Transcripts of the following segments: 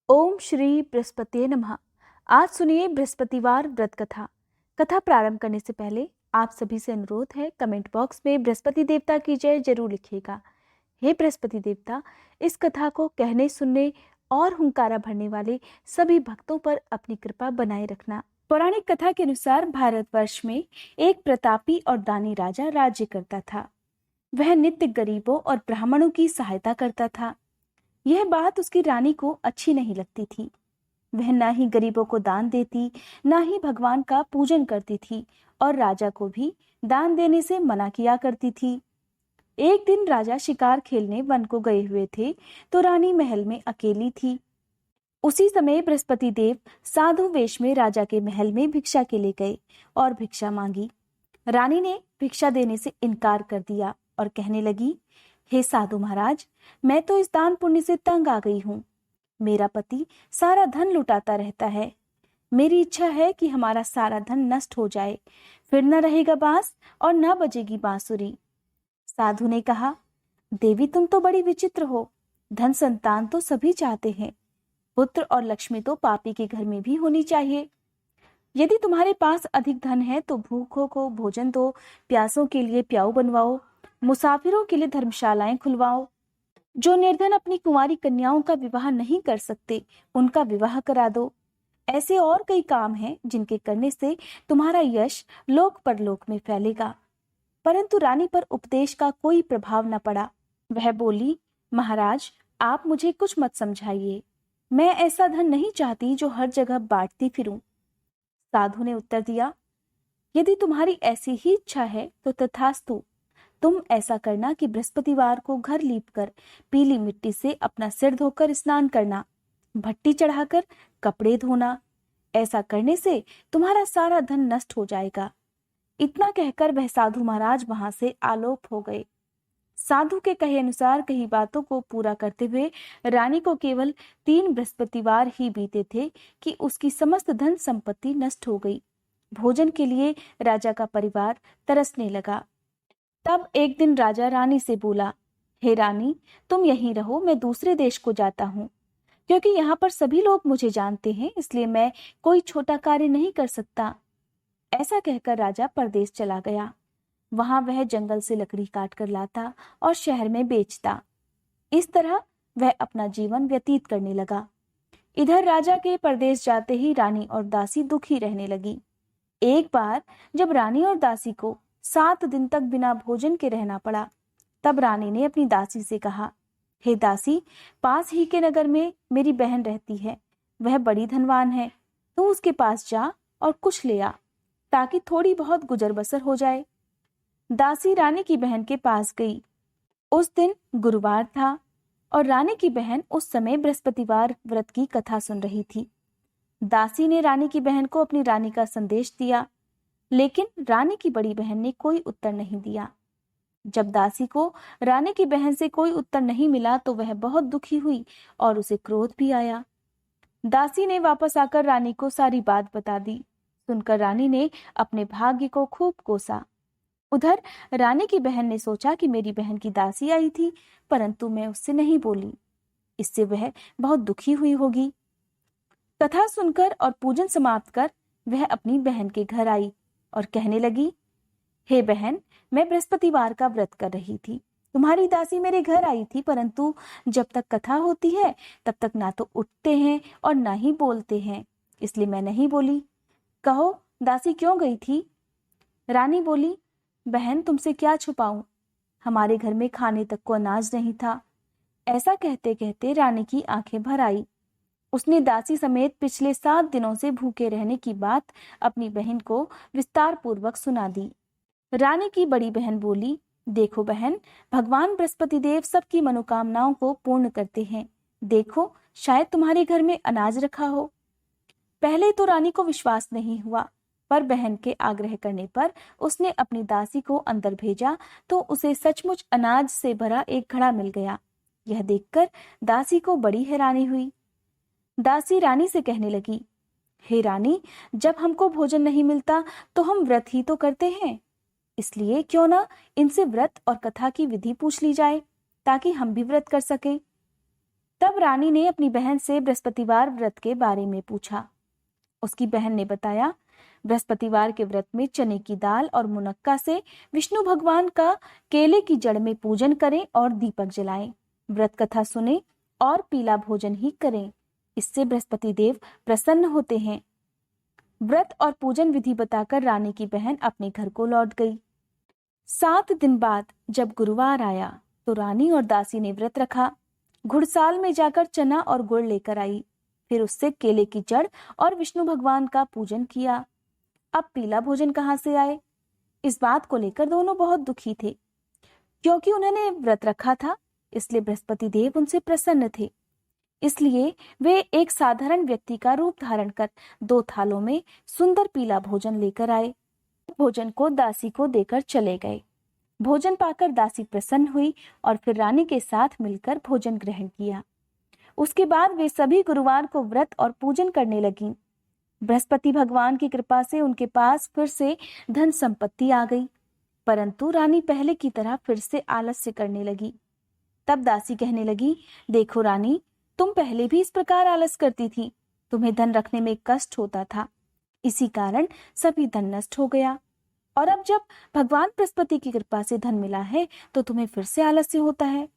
ओम श्री बृहस्पति नमः। आज सुनिए बृहस्पतिवार व्रत कथा। कथा प्रारंभ करने से पहले आप सभी से अनुरोध है, कमेंट बॉक्स में बृहस्पति देवता की जय जरूर लिखिएगा। हे बृहस्पति देवता, इस कथा को कहने, सुनने और हुंकारा भरने वाले सभी भक्तों पर अपनी कृपा बनाए रखना। पौराणिक कथा के अनुसार भारतवर्ष में एक प्रतापी और दानी राजा राज्य करता था। वह नित्य गरीबों और ब्राह्मणों की सहायता करता था। यह बात उसकी रानी को अच्छी नहीं लगती थी। वह ना ही गरीबों को दान देती, ना ही भगवान का पूजन करती थी और राजा को भी दान देने से मना किया करती थी। एक दिन राजा शिकार खेलने वन को गए हुए थे, तो रानी महल में अकेली थी। उसी समय बृहस्पति देव साधु वेश में राजा के महल में भिक्षा के लिए गए और भिक्षा मांगी। रानी ने भिक्षा देने से इनकार कर दिया और कहने लगी, हे साधु महाराज, मैं तो इस दान पुण्य से तंग आ गई हूँ। मेरा पति सारा धन लुटाता रहता है। मेरी इच्छा है कि हमारा सारा धन नष्ट हो जाए, फिर न रहेगा बांस और न बजेगी बांसुरी। साधु ने कहा, देवी तुम तो बड़ी विचित्र हो। धन संतान तो सभी चाहते हैं। पुत्र और लक्ष्मी तो पापी के घर में भी होनी चाहिए। यदि तुम्हारे पास अधिक धन है तो भूखों को भोजन दो, प्यासों के लिए प्याऊ बनवाओ, मुसाफिरों के लिए धर्मशालाएं खुलवाओ। जो निर्धन अपनी कुंवारी कन्याओं का विवाह नहीं कर सकते, उनका विवाह करा दो। ऐसे और कई काम हैं जिनके करने से तुम्हारा यश लोक परलोक में फैलेगा। परंतु रानी पर उपदेश का कोई प्रभाव न पड़ा। वह बोली, महाराज, आप मुझे कुछ मत समझाइए। मैं ऐसा धन नहीं चाहती जो हर जगह बांटती फिरूं। साधु ने उत्तर दिया, यदि तुम्हारी ऐसी ही इच्छा है तो तथास्तु। तुम ऐसा करना कि बृहस्पतिवार को घर लीपकर पीली मिट्टी से अपना सिर धोकर स्नान करना, भट्टी चढ़ाकर कपड़े धोना। ऐसा करने से तुम्हारा सारा धन नष्ट हो जाएगा। इतना कहकर वह साधु महाराज वहां से आलोप हो गए। साधु के कहे अनुसार कई बातों को पूरा करते हुए रानी को केवल 3 बृहस्पतिवार ही बीते थे कि उसकी समस्त धन संपत्ति नष्ट हो गई। भोजन के लिए राजा का परिवार तरसने लगा। तब एक दिन राजा रानी से बोला, हे रानी, तुम यहीं रहो, मैं दूसरे देश को जाता हूँ। क्योंकि यहाँ पर सभी लोग मुझे जानते हैं, इसलिए मैं कोई छोटा कार्य नहीं कर सकता। ऐसा कहकर राजा परदेश चला गया। वहां वह जंगल से लकड़ी काट कर लाता और शहर में बेचता। इस तरह वह अपना जीवन व्यतीत करने लगा। इधर राजा के परदेश जाते ही रानी और दासी दुखी रहने लगी। एक बार जब रानी और दासी को 7 दिन तक बिना भोजन के रहना पड़ा, तब रानी ने अपनी दासी से कहा, हे दासी, पास ही के नगर में मेरी बहन रहती है। वह बड़ी धनवान है। तू उसके पास जा और कुछ ले आ, ताकि थोड़ी बहुत गुजर बसर हो जाए। दासी रानी की बहन के पास गई। उस दिन गुरुवार था और रानी की बहन उस समय बृहस्पतिवार व्रत की कथा सुन रही थी। दासी ने रानी की बहन को अपनी रानी का संदेश दिया, लेकिन रानी की बड़ी बहन ने कोई उत्तर नहीं दिया। जब दासी को रानी की बहन से कोई उत्तर नहीं मिला तो वह बहुत दुखी हुई और उसे क्रोध भी आया। दासी ने वापस आकर रानी को सारी बात बता दी। सुनकर रानी ने अपने भाग्य को खूब कोसा। उधर रानी की बहन ने सोचा कि मेरी बहन की दासी आई थी, परंतु मैं उससे नहीं बोली, इससे वह बहुत दुखी हुई होगी। कथा सुनकर और पूजन समाप्त कर वह अपनी बहन के घर आई और कहने लगी, हे बहन, मैं बृहस्पतिवार का व्रत कर रही थी। तुम्हारी दासी मेरे घर आई थी, परंतु जब तक कथा होती है तब तक ना तो उठते हैं और ना ही बोलते हैं, इसलिए मैं नहीं बोली। कहो, दासी क्यों गई थी? रानी बोली, बहन, तुमसे क्या छुपाऊं, हमारे घर में खाने तक को अनाज नहीं था। ऐसा कहते कहते रानी की आंखें भर आई। उसने दासी समेत पिछले 7 दिनों से भूखे रहने की बात अपनी बहन को विस्तार पूर्वक सुना दी। रानी की बड़ी बहन बोली, देखो बहन, भगवान बृहस्पति देव सबकी मनोकामनाओं को पूर्ण करते हैं। देखो, शायद तुम्हारे घर में अनाज रखा हो। पहले तो रानी को विश्वास नहीं हुआ, पर बहन के आग्रह करने पर उसने अपनी दासी को अंदर भेजा तो उसे सचमुच अनाज से भरा एक घड़ा मिल गया। यह देखकर दासी को बड़ी हैरानी हुई। दासी रानी से कहने लगी, हे रानी, जब हमको भोजन नहीं मिलता तो हम व्रत ही तो करते हैं, इसलिए क्यों ना इनसे व्रत और कथा की विधि पूछ ली जाए, ताकि हम भी व्रत कर सकें। तब रानी ने अपनी बहन से बृहस्पतिवार व्रत के बारे में पूछा। उसकी बहन ने बताया, बृहस्पतिवार के व्रत में चने की दाल और मुनक्का से विष्णु भगवान का केले की जड़ में पूजन करें और दीपक जलाएं, व्रत कथा सुने और पीला भोजन ही करें। इससे बृहस्पति देव प्रसन्न होते हैं। व्रत और पूजन विधि बताकर रानी की बहन अपने घर को लौट गई। 7 दिन बाद जब गुरुवार आया तो रानी और दासी ने व्रत रखा। घुड़साल में जाकर चना और गुड़ लेकर आई, फिर उससे केले की जड़ और विष्णु भगवान का पूजन किया। अब पीला भोजन कहाँ से आए? इस बात को लेकर दोनों बहुत दुखी थे। क्योंकि उन्होंने व्रत रखा था, इसलिए बृहस्पति देव उनसे प्रसन्न थे। इसलिए वे एक साधारण व्यक्ति का रूप धारण कर 2 थालों में सुंदर पीला भोजन लेकर आए। भोजन को दासी को देकर चले गए। भोजन पाकर दासी प्रसन्न हुई और फिर रानी के साथ मिलकर भोजन ग्रहण किया। उसके बाद वे सभी गुरुवार को व्रत और पूजन करने लगीं। बृहस्पति भगवान की कृपा से उनके पास फिर से धन संपत्ति आ गई, परंतु रानी पहले की तरह फिर से आलस्य करने लगी। तब दासी कहने लगी, देखो रानी, तुम पहले भी इस प्रकार आलस करती थी। तुम्हें धन रखने में कष्ट होता था, इसी कारण सभी धन नष्ट हो गया। और अब जब भगवान बृहस्पति की कृपा से धन मिला है तो तुम्हें फिर से आलस्य होता है।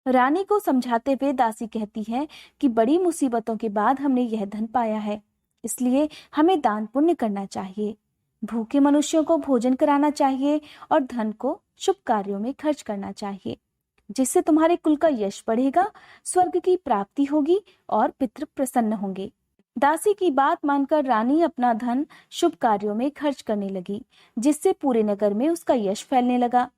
रानी को समझाते हुए दासी कहती है कि बड़ी मुसीबतों के बाद हमने यह धन पाया है, इसलिए हमें दान पुण्य करना चाहिए, भूखे मनुष्यों को भोजन कराना चाहिए और धन को शुभ कार्यों में खर्च करना चाहिए, जिससे तुम्हारे कुल का यश बढ़ेगा, स्वर्ग की प्राप्ति होगी और पितृ प्रसन्न होंगे। दासी की बात मानकर रानी अपना धन शुभ कार्यों में खर्च करने लगी, जिससे पूरे नगर में उसका यश फैलने लगा।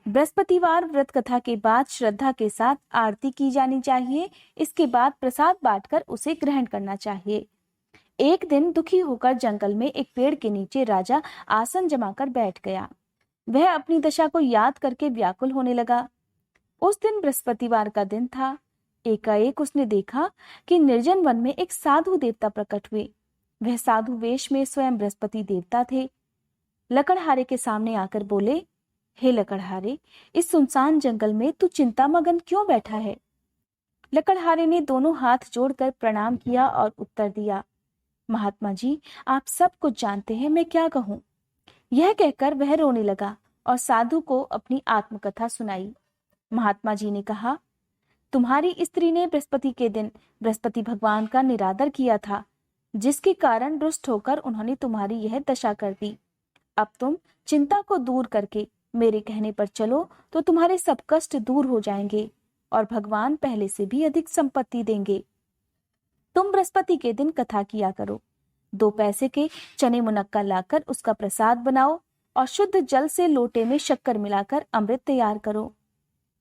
बृहस्पतिवार व्रत कथा के बाद श्रद्धा के साथ आरती की जानी चाहिए। इसके बाद प्रसाद बांटकर उसे ग्रहण करना चाहिए। एक दिन दुखी होकर जंगल में एक पेड़ के नीचे राजा आसन जमाकर बैठ गया। वह अपनी दशा को याद करके व्याकुल होने लगा। उस दिन बृहस्पतिवार का दिन था। एकाएक उसने देखा कि निर्जन वन में एक साधु देवता प्रकट हुए। वह साधु वेश में स्वयं बृहस्पति देवता थे। लकड़हारे के सामने आकर बोले, हे लकड़हारे, इस सुनसान जंगल में तू चिंतामग्न क्यों बैठा है? लकड़हारे ने दोनों हाथ जोड़कर प्रणाम किया और उत्तर दिया, महात्मा जी, आप सब कुछ जानते हैं, मैं क्या कहूँ। यह कहकर वह रोने लगा और साधु को अपनी आत्मकथा सुनाई। महात्मा जी ने कहा, तुम्हारी स्त्री ने बृहस्पति के दिन बृहस्पति भगवान का निरादर किया था, जिसके कारण रुष्ट होकर उन्होंने तुम्हारी यह दशा कर दी। अब तुम चिंता को दूर करके मेरे कहने पर चलो तो तुम्हारे सब कष्ट दूर हो जाएंगे और भगवान पहले से भी अधिक संपत्ति देंगे। तुम बृहस्पति के दिन कथा किया करो। 2 पैसे के चने मुनक्का लाकर उसका प्रसाद बनाओ और शुद्ध जल से लोटे में शक्कर मिलाकर अमृत तैयार करो।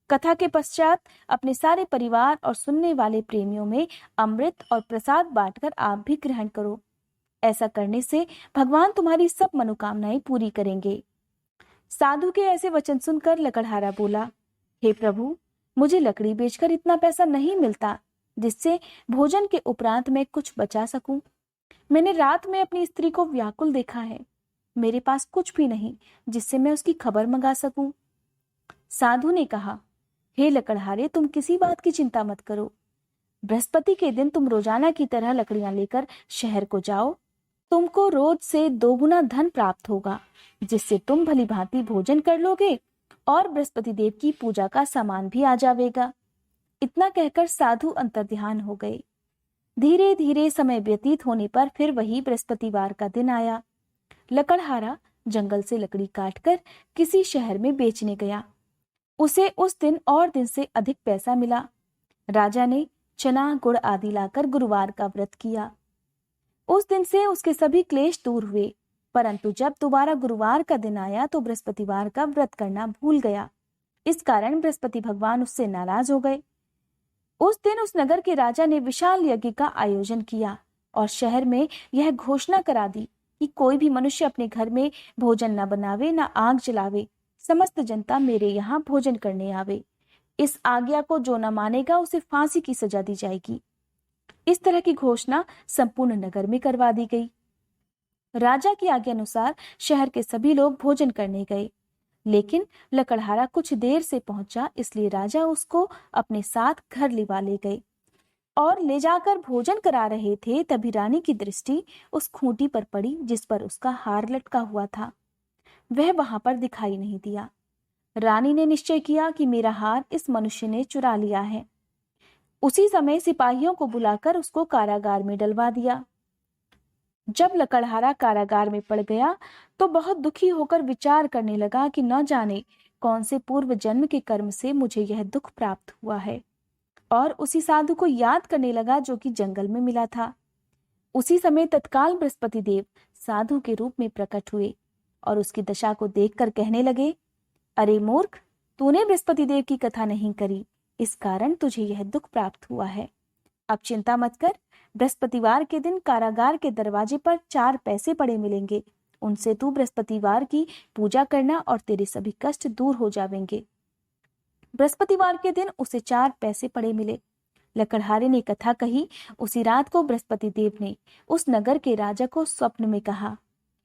कथा के पश्चात अपने सारे परिवार और सुनने वाले प्रेमियों में अमृत और प्रसाद बांटकर आप भी ग्रहण करो। ऐसा करने से भगवान तुम्हारी सब मनोकामनाएं पूरी करेंगे। साधु के ऐसे वचन सुनकर लकड़हारा बोला, हे प्रभु, मुझे लकड़ी बेचकर इतना पैसा नहीं मिलता जिससे भोजन के उपरांत मैं कुछ बचा सकूं। मैंने रात में अपनी स्त्री को व्याकुल देखा है। मेरे पास कुछ भी नहीं जिससे मैं उसकी खबर मंगा सकूं। साधु ने कहा, हे लकड़हारे, तुम किसी बात की चिंता मत करो। बृहस्पति के दिन तुम रोजाना की तरह लकड़ियां लेकर शहर को जाओ। तुमको रोज से 2 गुना धन प्राप्त होगा, जिससे तुम भली भांति भोजन कर लोगे और बृहस्पति देव की पूजा का सामान भी आ जाएगा। इतना कहकर साधु अंतर्ध्यान हो गए। धीरे धीरे समय व्यतीत होने पर फिर वही बृहस्पतिवार का दिन आया। लकड़हारा जंगल से लकड़ी काटकर किसी शहर में बेचने गया। उसे उस दिन और दिन से अधिक पैसा मिला। राजा ने चना गुड़ आदि लाकर गुरुवार का व्रत किया। उस दिन से उसके सभी क्लेश दूर हुए, परंतु जब दोबारा गुरुवार का दिन आया तो बृहस्पतिवार का व्रत करना भूल गया। इस कारण बृहस्पति भगवान उससे नाराज हो गए। उस दिन उस नगर के राजा ने विशाल यज्ञ का आयोजन किया और शहर में यह घोषणा करा दी कि कोई भी मनुष्य अपने घर में भोजन न बनावे, न आग जलावे। समस्त जनता मेरे यहाँ भोजन करने आवे। इस आज्ञा को जो न मानेगा उसे फांसी की सजा दी जाएगी। इस तरह की घोषणा संपूर्ण नगर में करवा दी गई। राजा की आज्ञा अनुसार शहर के सभी लोग भोजन करने गए, लेकिन लकड़हारा कुछ देर से पहुंचा, इसलिए राजा उसको अपने साथ घर लिवा ले गए। और ले जाकर भोजन करा रहे थे, तभी रानी की दृष्टि उस खूंटी पर पड़ी जिस पर उसका हार लटका हुआ था। वह वहां पर दिखाई नहीं दिया। रानी ने निश्चय किया कि मेरा हार इस मनुष्य ने चुरा लिया है। उसी समय सिपाहियों को बुलाकर उसको कारागार में डलवा दिया। जब लकड़हारा कारागार में पड़ गया तो बहुत दुखी होकर विचार करने लगा कि न जाने कौन से पूर्व जन्म के कर्म से मुझे यह दुख प्राप्त हुआ है, और उसी साधु को याद करने लगा जो कि जंगल में मिला था। उसी समय तत्काल बृहस्पति देव साधु के रूप में प्रकट हुए और उसकी दशा को देखकर कहने लगे, अरे मूर्ख, तूने बृहस्पति देव की कथा नहीं करी, इस कारण तुझे यह दुख प्राप्त हुआ है। अब चिंता मत कर, बृहस्पतिवार के दिन कारागार के दरवाजे पर 4 पैसे पड़े मिलेंगे। उनसे तू बृहस्पतिवार की पूजा करना और तेरे सभी कष्ट दूर हो जाएंगे। बृहस्पतिवार के दिन उसे 4 पैसे पड़े मिले। लकड़हारे ने कथा कही। उसी रात को बृहस्पति देव ने उस नगर के राजा को स्वप्न में कहा,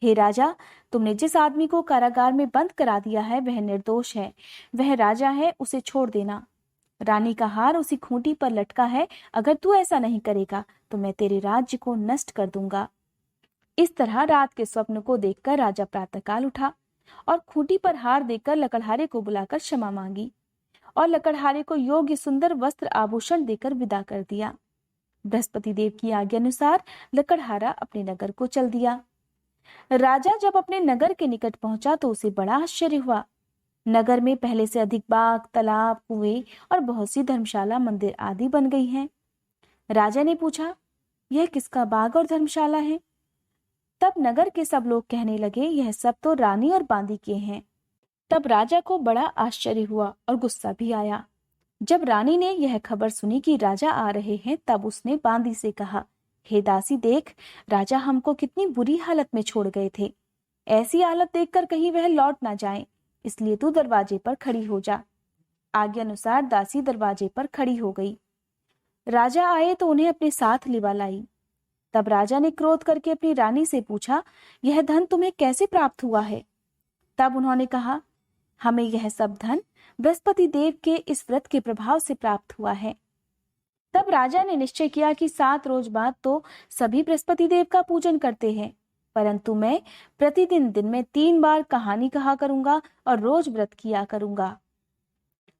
हे राजा, तुमने जिस आदमी को कारागार में बंद करा दिया है वह निर्दोष है, वह राजा है, उसे छोड़ देना। रानी का हार उसी खूंटी पर लटका है, अगर तू ऐसा नहीं करेगा तो मैं तेरे राज्य को नष्ट कर दूंगा। इस तरह रात के स्वप्न को देखकर राजा प्रातःकाल उठा और खूंटी पर हार देकर लकड़हारे को बुलाकर क्षमा मांगी और लकड़हारे को योग्य सुंदर वस्त्र आभूषण देकर विदा कर दिया। बृहस्पति देव की आज्ञा अनुसार लकड़हारा अपने नगर को चल दिया। राजा जब अपने नगर के निकट पहुंचा तो उसे बड़ा आश्चर्य हुआ। नगर में पहले से अधिक बाग, तालाब, कुएं और बहुत सी धर्मशाला, मंदिर आदि बन गई हैं। राजा ने पूछा, यह किसका बाग और धर्मशाला है? तब नगर के सब लोग कहने लगे, यह सब तो रानी और बांदी के हैं। तब राजा को बड़ा आश्चर्य हुआ और गुस्सा भी आया। जब रानी ने यह खबर सुनी कि राजा आ रहे हैं, तब उसने बांदी से कहा, हे दासी, देख, राजा हमको कितनी बुरी हालत में छोड़ गए थे। ऐसी हालत देखकर कहीं वह लौट ना जाए, इसलिए तू दरवाजे पर खड़ी हो जा। आज्ञा अनुसार दासी दरवाजे पर खड़ी हो गई। राजा आए तो उन्हें अपने साथ लिवा लाई। तब राजा ने क्रोध करके अपनी रानी से पूछा, यह धन तुम्हें कैसे प्राप्त हुआ है? तब उन्होंने कहा, हमें यह सब धन बृहस्पति देव के इस व्रत के प्रभाव से प्राप्त हुआ है। तब राजा ने निश्चय किया कि 7 रोज बाद तो सभी बृहस्पति देव का पूजन करते हैं, परंतु मैं प्रतिदिन दिन में 3 बार कहानी कहा करूंगा और रोज व्रत किया करूंगा।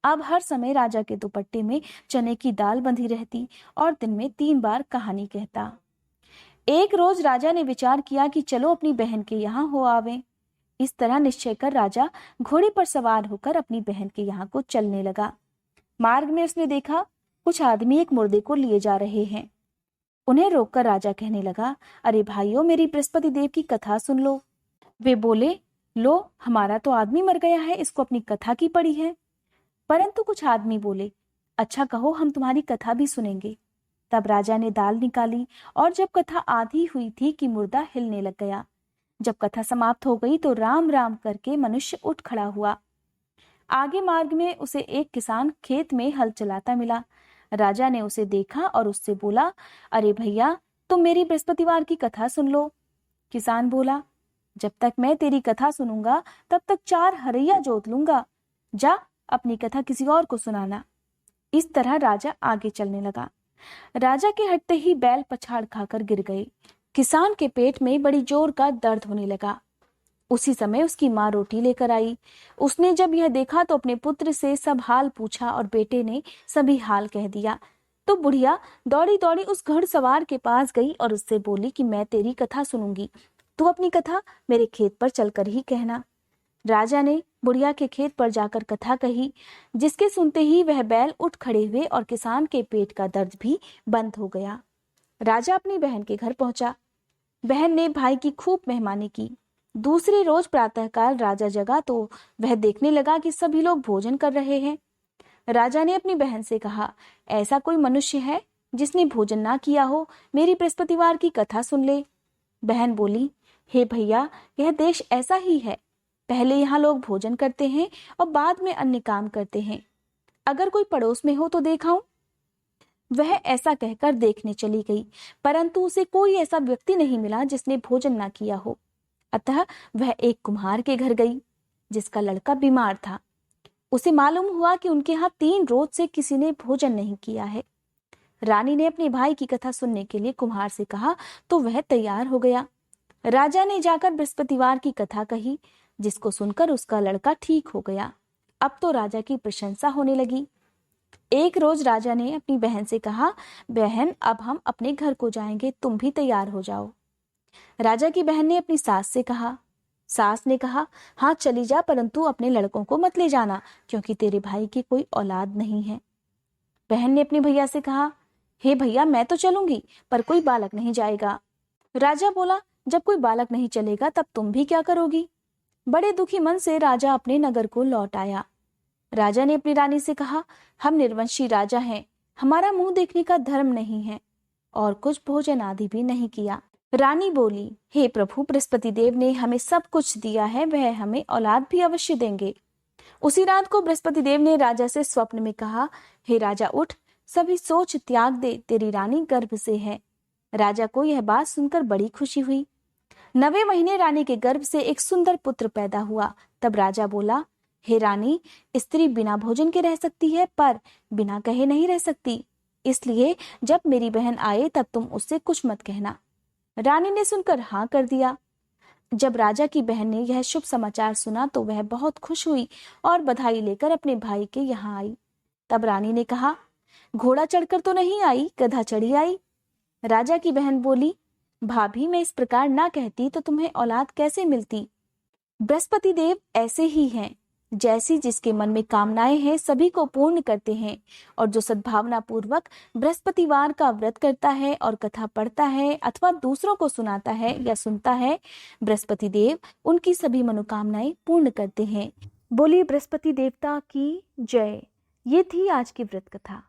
अब हर समय राजा के दुपट्टे में चने की दाल बंधी रहती और दिन में 3 बार कहानी कहता। एक रोज राजा ने विचार किया कि चलो अपनी बहन के यहाँ हो आवे। इस तरह निश्चय कर राजा घोड़े पर सवार होकर अपनी बहन के यहाँ को चलने लगा। मार्ग में उसने देखा कुछ आदमी एक मुर्दे को लिए जा रहे हैं। उन्हें रोककर राजा कहने लगा, अरे भाइयों, मेरी बृहस्पति देव की कथा सुन लो। वे बोले, लो, हमारा तो आदमी मर गया है, इसको अपनी कथा की पड़ी है। परंतु कुछ आदमी बोले, अच्छा कहो, हम तुम्हारी कथा भी सुनेंगे। तब राजा ने दाल निकाली और जब कथा आधी हुई थी कि मुर्दा हिलने लग गया। जब कथा समाप्त हो गई तो राम राम करके मनुष्य उठ खड़ा हुआ। आगे मार्ग में उसे एक किसान खेत में हल चलाता मिला। राजा ने उसे देखा और उससे बोला, अरे भैया, तुम मेरी बृहस्पतिवार की कथा सुन लो। किसान बोला, जब तक मैं तेरी कथा सुनूंगा तब तक 4 हरैया जोत लूंगा। जा, अपनी कथा किसी और को सुनाना। इस तरह राजा आगे चलने लगा। राजा के हटते ही बैल पछाड़ खाकर गिर गए। किसान के पेट में बड़ी जोर का दर्द होने लगा। उसी समय उसकी माँ रोटी लेकर आई। उसने जब यह देखा तो अपने पुत्र से सब हाल पूछा और बेटे ने सभी हाल कह दिया। तो बुढ़िया दौड़ी दौड़ी उस घुड़सवार के पास गई और उससे बोली कि मैं तेरी कथा सुनूंगी, तू अपनी कथा मेरे खेत पर चलकर ही कहना। राजा ने बुढ़िया के खेत पर जाकर कथा कही, जिसके सुनते ही वह बैल उठ खड़े हुए और किसान के पेट का दर्द भी बंद हो गया। राजा अपनी बहन के घर पहुंचा। बहन ने भाई की खूब मेहमानी की। दूसरे रोज प्रातःकाल राजा जगा तो वह देखने लगा कि सभी लोग भोजन कर रहे हैं। राजा ने अपनी बहन से कहा, ऐसा कोई मनुष्य है जिसने भोजन ना किया हो? मेरी बृहस्पतिवार की कथा सुन ले। बहन बोली, हे भैया, यह देश ऐसा ही है। पहले यहाँ लोग भोजन करते हैं और बाद में अन्य काम करते हैं। अगर कोई पड़ोस में हो तो दिखाऊं। वह ऐसा कहकर देखने चली गई, परंतु उसे कोई ऐसा व्यक्ति नहीं मिला जिसने भोजन ना किया हो। अतः वह एक कुम्हार के घर गई जिसका लड़का बीमार था। उसे मालूम हुआ कि उनके यहाँ 3 रोज से किसी ने भोजन नहीं किया है। रानी ने अपने भाई की कथा सुनने के लिए कुम्हार से कहा तो वह तैयार हो गया। राजा ने जाकर बृहस्पतिवार की कथा कही, जिसको सुनकर उसका लड़का ठीक हो गया। अब तो राजा की प्रशंसा होने लगी। एक रोज राजा ने अपनी बहन से कहा, बहन अब हम अपने घर को जाएंगे, तुम भी तैयार हो जाओ। राजा की बहन ने अपनी सास से कहा। सास ने कहा, हाँ चली जा, परंतु अपने लड़कों को मत ले जाना, क्योंकि तेरे भाई की कोई औलाद नहीं है। बहन ने अपने भैया से कहा, हे भैया मैं तो चलूंगी, पर कोई बालक नहीं जाएगा। राजा बोला, जब कोई बालक नहीं चलेगा तब तुम भी क्या करोगी। बड़े दुखी मन से राजा अपने नगर को लौट आया। राजा ने अपनी रानी से कहा, हम निर्वंशी राजा हैं, हमारा मुंह देखने का धर्म नहीं है, और कुछ भोजन आदि भी नहीं किया। रानी बोली, हे प्रभु, बृहस्पति देव ने हमें सब कुछ दिया है, वह हमें औलाद भी अवश्य देंगे। उसी रात को बृहस्पति देव ने राजा से स्वप्न में कहा, हे राजा उठ, सभी सोच त्याग दे, तेरी रानी गर्भ से है। राजा को यह बात सुनकर बड़ी खुशी हुई। 9वें महीने रानी के गर्भ से एक सुंदर पुत्र पैदा हुआ। तब राजा बोला, हे रानी, स्त्री बिना भोजन के रह सकती है, पर बिना कहे नहीं रह सकती, इसलिए जब मेरी बहन आए तब तुम उससे कुछ मत कहना। रानी ने सुनकर हाँ कर दिया। जब राजा की बहन ने यह शुभ समाचार सुना तो वह बहुत खुश हुई और बधाई लेकर अपने भाई के यहाँ आई। तब रानी ने कहा, घोड़ा चढ़कर तो नहीं आई, गधा चढ़ी आई। राजा की बहन बोली, भाभी मैं इस प्रकार ना कहती तो तुम्हें औलाद कैसे मिलती। बृहस्पति देव ऐसे ही हैं, जैसी जिसके मन में कामनाएं हैं सभी को पूर्ण करते हैं, और जो सद्भावना पूर्वक बृहस्पतिवार का व्रत करता है और कथा पढ़ता है अथवा दूसरों को सुनाता है या सुनता है, बृहस्पति देव उनकी सभी मनोकामनाएं पूर्ण करते हैं। बोलिए बृहस्पति देवता की जय। ये थी आज की व्रत कथा।